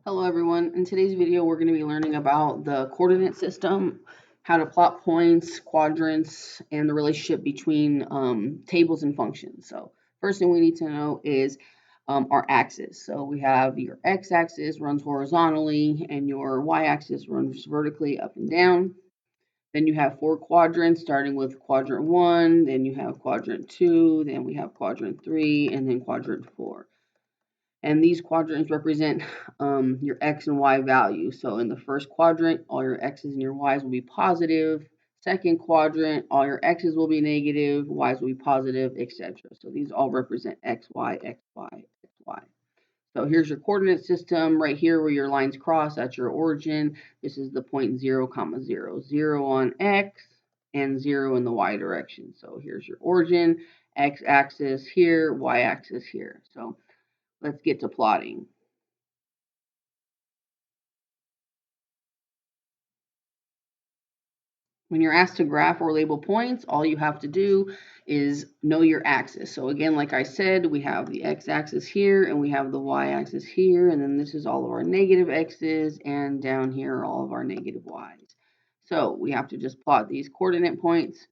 Hello everyone. In today's video, we're going to be learning about the coordinate system, how to plot points, quadrants, and the relationship between tables and functions. So first thing we need to know is our axis. So we have your x-axis runs horizontally and your y-axis runs vertically up and down. Then you have four quadrants, starting with quadrant 1, then you have quadrant 2, then we have quadrant 3, and then quadrant 4. And these quadrants represent your x and y values. So in the first quadrant, all your x's and your y's will be positive. Second quadrant, all your x's will be negative, y's will be positive, etc. So these all represent x, y, x, y, x, y. So here's your coordinate system right here where your lines cross. That's your origin. This is the point 0, 0, 0 on x and 0 in the y direction. So here's your origin, x-axis here, y-axis here. So let's get to plotting. When you're asked to graph or label points, all you have to do is know your axis. So again, like I said, we have the x-axis here and we have the y-axis here, and then this is all of our negative x's, and down here are all of our negative y's. So we have to just plot these coordinate points.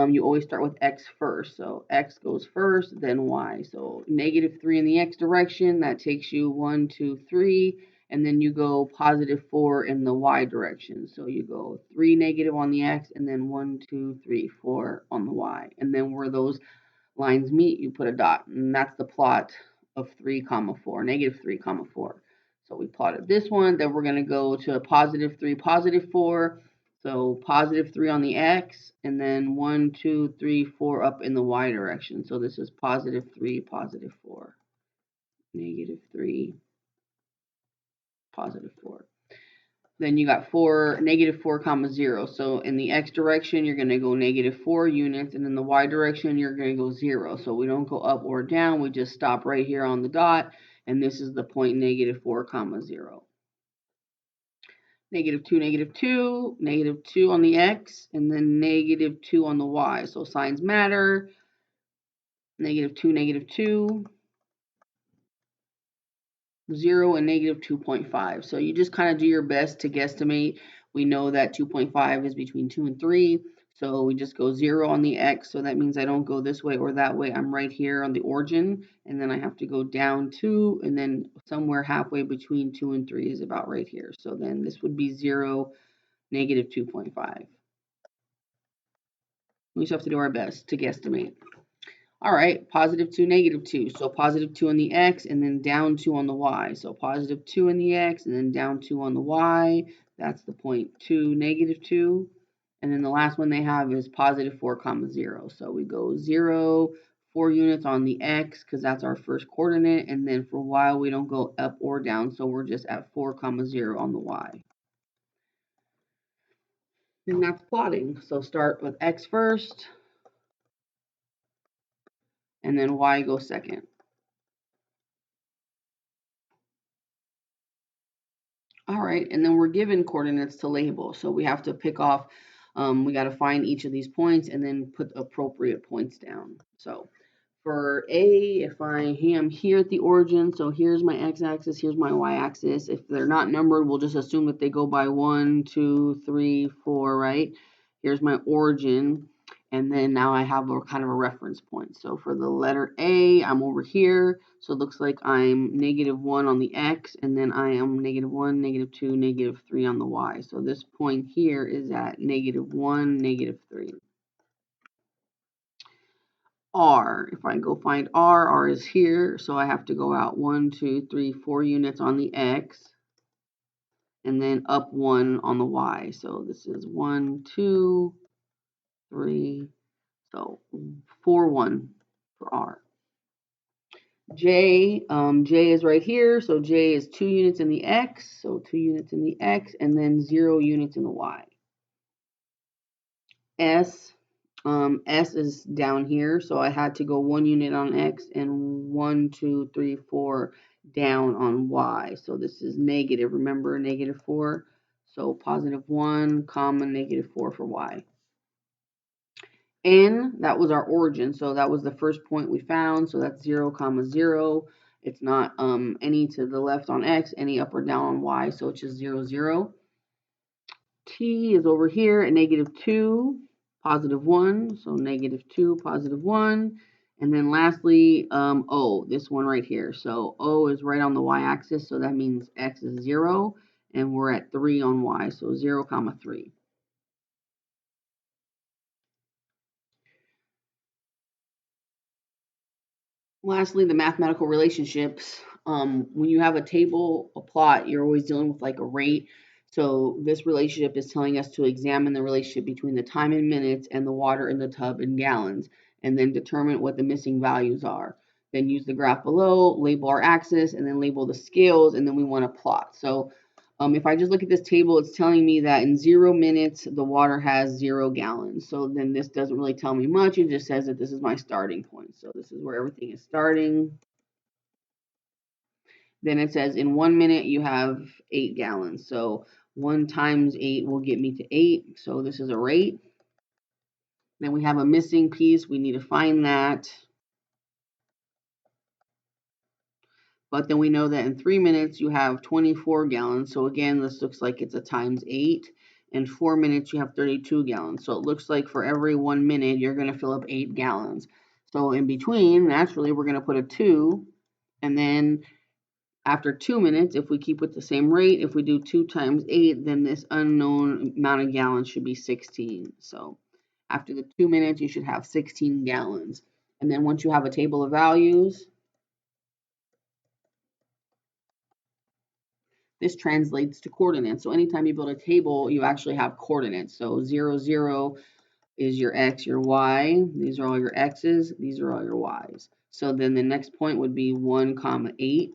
You always start with x first. So x goes first, then y. So -3 in the x direction, that takes you 1, 2, 3. And then you go +4 in the y direction. So you go 3 negative on the x, and then 1, 2, 3, 4 on the y. And then where those lines meet, you put a dot. And that's the plot of 3, 4, -3, 4. So we plotted this one. Then we're going to go to +3, +4. So +3 on the x, and then 1, 2, 3, 4 up in the y direction. So this is +3, +4, -3, +4. Then you got -4, 0. So in the x direction, you're going to go -4 units, and in the y direction, you're going to go 0. So we don't go up or down. We just stop right here on the dot, and this is the point -4, 0. -2, -2, -2 on the x, and then -2 on the y. So signs matter. -2, -2. 0 and -2.5. So you just kind of do your best to guesstimate. We know that 2.5 is between 2 and 3. So we just go 0 on the x. So that means I don't go this way or that way. I'm right here on the origin. And then I have to go down 2. And then somewhere halfway between 2 and 3 is about right here. So then this would be 0, -2.5. We just have to do our best to guesstimate. All right, +2, -2. So +2 on the x, and then down 2 on the y. So +2 on the x, and then down 2 on the y. That's the point 2, -2. And then the last one they have is +4, 0. So we go 0, 4 units on the x, because that's our first coordinate. And then for y, we don't go up or down. So we're just at 4, 0 on the y. And that's plotting. So start with x first, and then y goes second. All right, and then we're given coordinates to label. So we have to pick off, we got to find each of these points and then put appropriate points down. So for A, if I am here at the origin, so here's my x-axis, here's my y-axis. If they're not numbered, we'll just assume that they go by 1, 2, 3, 4, right? Here's my origin. And then now I have a kind of a reference point. So for the letter A, I'm over here. So it looks like I'm -1 on the x, and then I am -1, -2, -3 on the y. So this point here is at -1, -3. R, if I go find R is here. So I have to go out 1, 2, 3, 4 units on the x, and then up 1 on the y. So this is 1, 2, 3, so 4, 1 for R. J is right here, so J is 2 units in the x, so 2 units in the x, and then 0 units in the y. S, S is down here, so I had to go 1 unit on x and 1, 2, 3, 4 down on y. So this is negative, remember, -4. So +1, -4 for y. N, that was our origin, so that was the first point we found, so that's 0, 0. It's not any to the left on X, any up or down on Y, so it's just 0, 0. T is over here at -2, +1, so -2, +1. And then lastly, O, this one right here. So O is right on the y-axis, so that means X is 0, and we're at 3 on Y, so 0, 3. Lastly, the mathematical relationships. When you have a table, a plot, you're always dealing with like a rate. So this relationship is telling us to examine the relationship between the time in minutes and the water in the tub in gallons, and then determine what the missing values are. Then use the graph below, label our axis, and then label the scales, and then we want to plot. So if I just look at this table, it's telling me that in 0 minutes, the water has 0 gallons. So then this doesn't really tell me much. It just says that this is my starting point. So this is where everything is starting. Then it says in 1 minute, you have 8 gallons. So 1 times 8 will get me to 8. So this is a rate. Then we have a missing piece. We need to find that. But then we know that in 3 minutes you have 24 gallons. So again, this looks like it's a times 8. In 4 minutes you have 32 gallons. So it looks like for every 1 minute you're going to fill up 8 gallons. So in between, naturally, we're going to put a 2. And then after 2 minutes, if we keep with the same rate, if we do 2 times 8, then this unknown amount of gallons should be 16. So after the 2 minutes, you should have 16 gallons. And then once you have a table of values, this translates to coordinates. So anytime you build a table, you actually have coordinates. So 0, 0 is your X, your Y. These are all your X's. These are all your Y's. So then the next point would be 1, 8.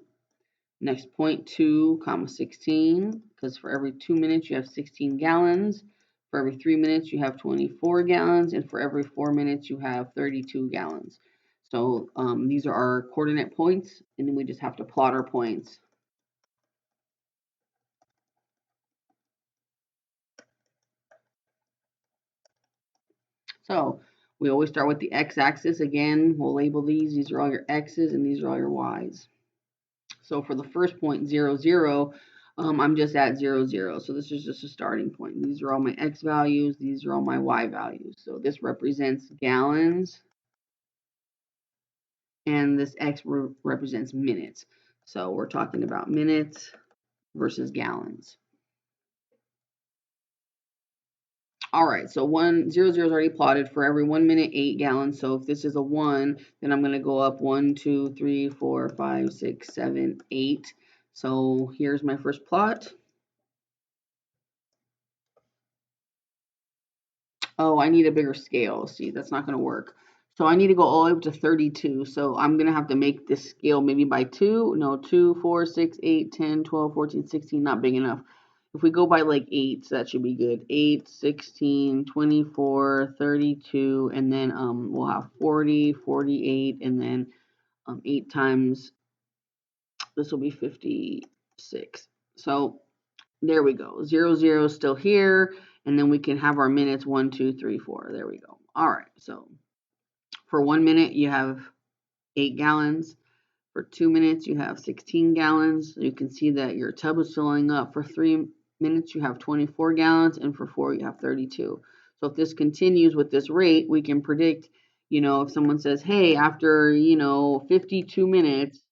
Next point, 2, 16, because for every 2 minutes you have 16 gallons. For every 3 minutes you have 24 gallons. And for every 4 minutes you have 32 gallons. So these are our coordinate points, and then we just have to plot our points. So we always start with the x-axis. Again, we'll label these. These are all your x's, and these are all your y's. So for the first point, 0, 0, I'm just at 0, 0. So this is just a starting point. These are all my x values. These are all my y values. So this represents gallons, and this x represents minutes. So we're talking about minutes versus gallons. All right, so 1, 0, 0 is already plotted. For every 1 minute, 8 gallons. So if this is a 1, then I'm going to go up 1, 2, 3, 4, 5, 6, 7, 8. So here's my first plot. Oh, I need a bigger scale. See, that's not going to work. So I need to go all the way up to 32. So I'm going to have to make this scale maybe by 2. No, 2, 4, 6, 8, 10, 12, 14, 16. Not big enough. If we go by like 8, so that should be good. 8, 16, 24, 32, and then we'll have 40, 48, and then 8 times, this will be 56. So there we go. 0, 0 is still here. And then we can have our minutes 1, 2, 3, 4. There we go. All right. So for 1 minute, you have 8 gallons. For 2 minutes, you have 16 gallons. You can see that your tub is filling up. For 3 minutes, you have 24 gallons. And for 4, you have 32. So if this continues with this rate, we can predict, if someone says, hey, after, 52 minutes,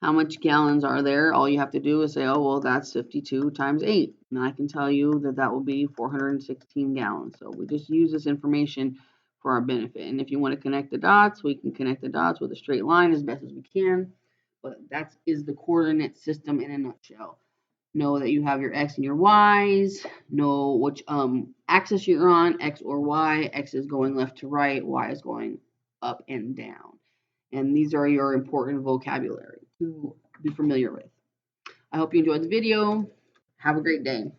how much gallons are there? All you have to do is say, oh, well, that's 52 times 8. And I can tell you that that will be 416 gallons. So we just use this information for our benefit. And if you want to connect the dots, we can connect the dots with a straight line as best as we can. But that is the coordinate system in a nutshell. Know that you have your x and your y's. Know which axis you're on, x or y. X is going left to right, y is going up and down. And these are your important vocabulary to be familiar with. I hope you enjoyed the video. Have a great day.